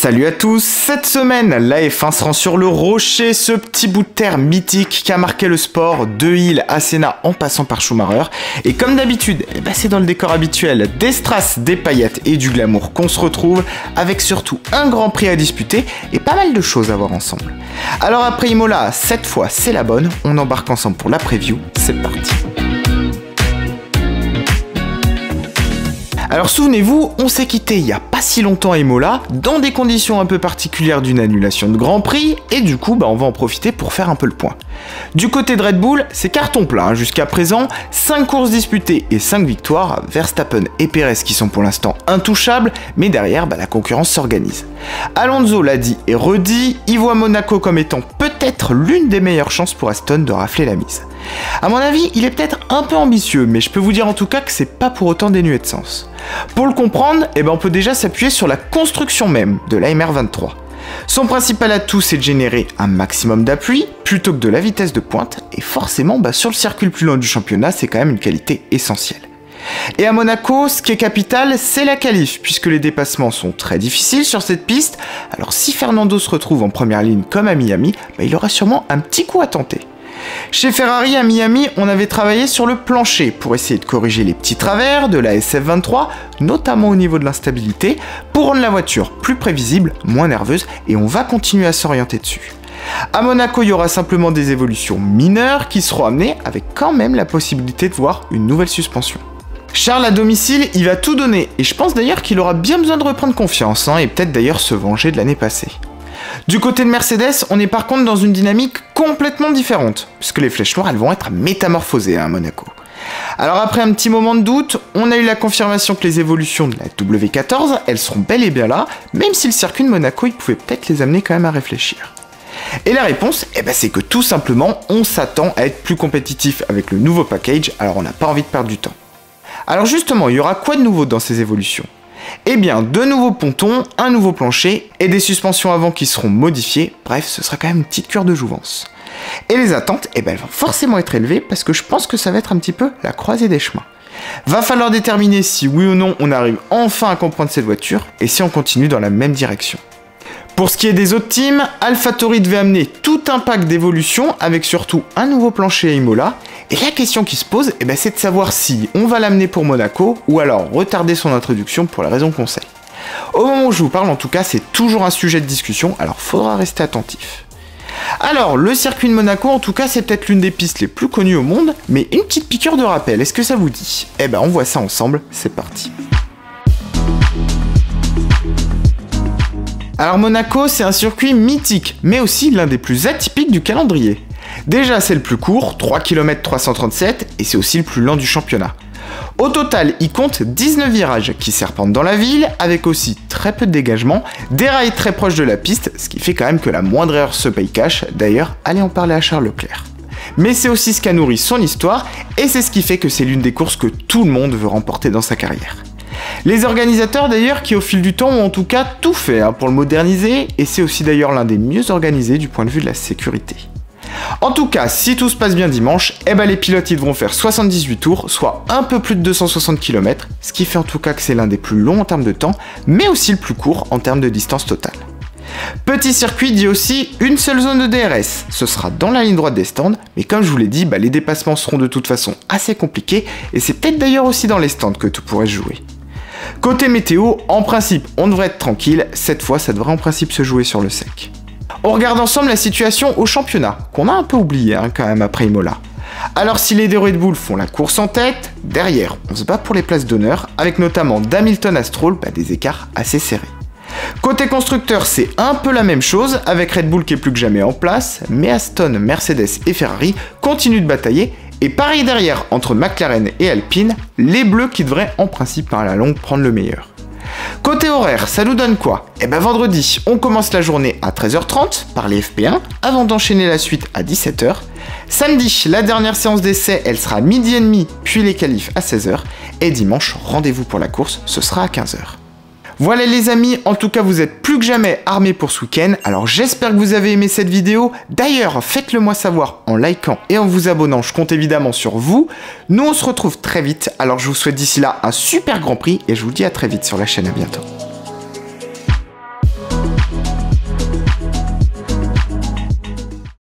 Salut à tous, cette semaine, la F1 se rend sur le Rocher, ce petit bout de terre mythique qui a marqué le sport, de Hill à Senna en passant par Schumacher. Et comme d'habitude, c'est dans le décor habituel, des strass, des paillettes et du glamour qu'on se retrouve, avec surtout un grand prix à disputer et pas mal de choses à voir ensemble. Alors après Imola, cette fois c'est la bonne, on embarque ensemble pour la preview, c'est parti. Alors souvenez-vous, on s'est quitté il y a pas si longtemps à Imola, dans des conditions un peu particulières d'une annulation de Grand Prix, et du coup on va en profiter pour faire un peu le point. Du côté de Red Bull, c'est carton plein jusqu'à présent, 5 courses disputées et 5 victoires, Verstappen et Perez qui sont pour l'instant intouchables, mais derrière la concurrence s'organise. Alonso l'a dit et redit, il voit Monaco comme étant peut-être l'une des meilleures chances pour Aston de rafler la mise. A mon avis, il est peut-être un peu ambitieux, mais je peux vous dire en tout cas que c'est pas pour autant dénué de sens. Pour le comprendre, on peut déjà s'appuyer sur la construction même de la MR23. Son principal atout, c'est de générer un maximum d'appui plutôt que de la vitesse de pointe, et forcément, sur le circuit le plus long du championnat, c'est quand même une qualité essentielle. Et à Monaco, ce qui est capital, c'est la qualif, puisque les dépassements sont très difficiles sur cette piste, alors si Fernando se retrouve en première ligne comme à Miami, il aura sûrement un petit coup à tenter. Chez Ferrari à Miami, on avait travaillé sur le plancher pour essayer de corriger les petits travers de la SF23, notamment au niveau de l'instabilité, pour rendre la voiture plus prévisible, moins nerveuse, et on va continuer à s'orienter dessus. À Monaco, il y aura simplement des évolutions mineures qui seront amenées avec quand même la possibilité de voir une nouvelle suspension. Charles à domicile, il va tout donner, et je pense d'ailleurs qu'il aura bien besoin de reprendre confiance, et peut-être d'ailleurs se venger de l'année passée. Du côté de Mercedes, on est par contre dans une dynamique complètement différente, puisque les flèches noires elles vont être métamorphosées à Monaco. Alors après un petit moment de doute, on a eu la confirmation que les évolutions de la W14, elles seront bel et bien là, même si le circuit de Monaco, il pouvait peut-être les amener quand même à réfléchir. Et la réponse, c'est que tout simplement, on s'attend à être plus compétitif avec le nouveau package, alors on n'a pas envie de perdre du temps. Alors justement, il y aura quoi de nouveau dans ces évolutions ? De nouveaux pontons, un nouveau plancher et des suspensions avant qui seront modifiées, bref, ce sera quand même une petite cure de jouvence. Et les attentes, elles vont forcément être élevées parce que je pense que ça va être un petit peu la croisée des chemins. Va falloir déterminer si oui ou non on arrive enfin à comprendre cette voiture et si on continue dans la même direction. Pour ce qui est des autres teams, AlphaTauri devait amener tout un pack d'évolutions avec surtout un nouveau plancher à Imola. Et la question qui se pose, c'est de savoir si on va l'amener pour Monaco ou alors retarder son introduction pour la raison qu'on sait. Au moment où je vous parle, en tout cas, c'est toujours un sujet de discussion, alors faudra rester attentif. Alors, le circuit de Monaco, en tout cas, c'est peut-être l'une des pistes les plus connues au monde, mais une petite piqûre de rappel, est-ce que ça vous dit ? On voit ça ensemble, c'est parti. Alors Monaco, c'est un circuit mythique, mais aussi l'un des plus atypiques du calendrier. Déjà, c'est le plus court, 3 km 337, et c'est aussi le plus lent du championnat. Au total, il compte 19 virages qui serpentent dans la ville, avec aussi très peu de dégagement, des rails très proches de la piste, ce qui fait quand même que la moindre erreur se paye cash. D'ailleurs, allez en parler à Charles Leclerc. Mais c'est aussi ce qu'a nourri son histoire, et c'est ce qui fait que c'est l'une des courses que tout le monde veut remporter dans sa carrière. Les organisateurs d'ailleurs qui au fil du temps ont en tout cas tout fait pour le moderniser, et c'est aussi d'ailleurs l'un des mieux organisés du point de vue de la sécurité. En tout cas, si tout se passe bien dimanche, les pilotes ils devront faire 78 tours, soit un peu plus de 260 km, ce qui fait en tout cas que c'est l'un des plus longs en termes de temps, mais aussi le plus court en termes de distance totale. Petit circuit dit aussi une seule zone de DRS, ce sera dans la ligne droite des stands, mais comme je vous l'ai dit, les dépassements seront de toute façon assez compliqués, et c'est peut-être d'ailleurs aussi dans les stands que tout pourrait se jouer. Côté météo, en principe, on devrait être tranquille, cette fois ça devrait en principe se jouer sur le sec. On regarde ensemble la situation au championnat, qu'on a un peu oublié quand même après Imola. Alors si les deux Red Bull font la course en tête, derrière on se bat pour les places d'honneur, avec notamment d'Hamilton à Stroll, des écarts assez serrés. Côté constructeur, c'est un peu la même chose, avec Red Bull qui est plus que jamais en place, mais Aston, Mercedes et Ferrari continuent de batailler, et pareil derrière, entre McLaren et Alpine, les bleus qui devraient en principe à la longue prendre le meilleur. Côté horaire, ça nous donne quoi ? Vendredi, on commence la journée à 13h30 par les FP1, avant d'enchaîner la suite à 17h. Samedi, la dernière séance d'essai, elle sera à 12h30, puis les qualifs à 16h. Et dimanche, rendez-vous pour la course, ce sera à 15h. Voilà les amis, en tout cas vous êtes plus que jamais armés pour ce week-end, alors j'espère que vous avez aimé cette vidéo. D'ailleurs, faites-le moi savoir en likant et en vous abonnant, je compte évidemment sur vous. Nous on se retrouve très vite, alors je vous souhaite d'ici là un super grand prix et je vous dis à très vite sur la chaîne, à bientôt.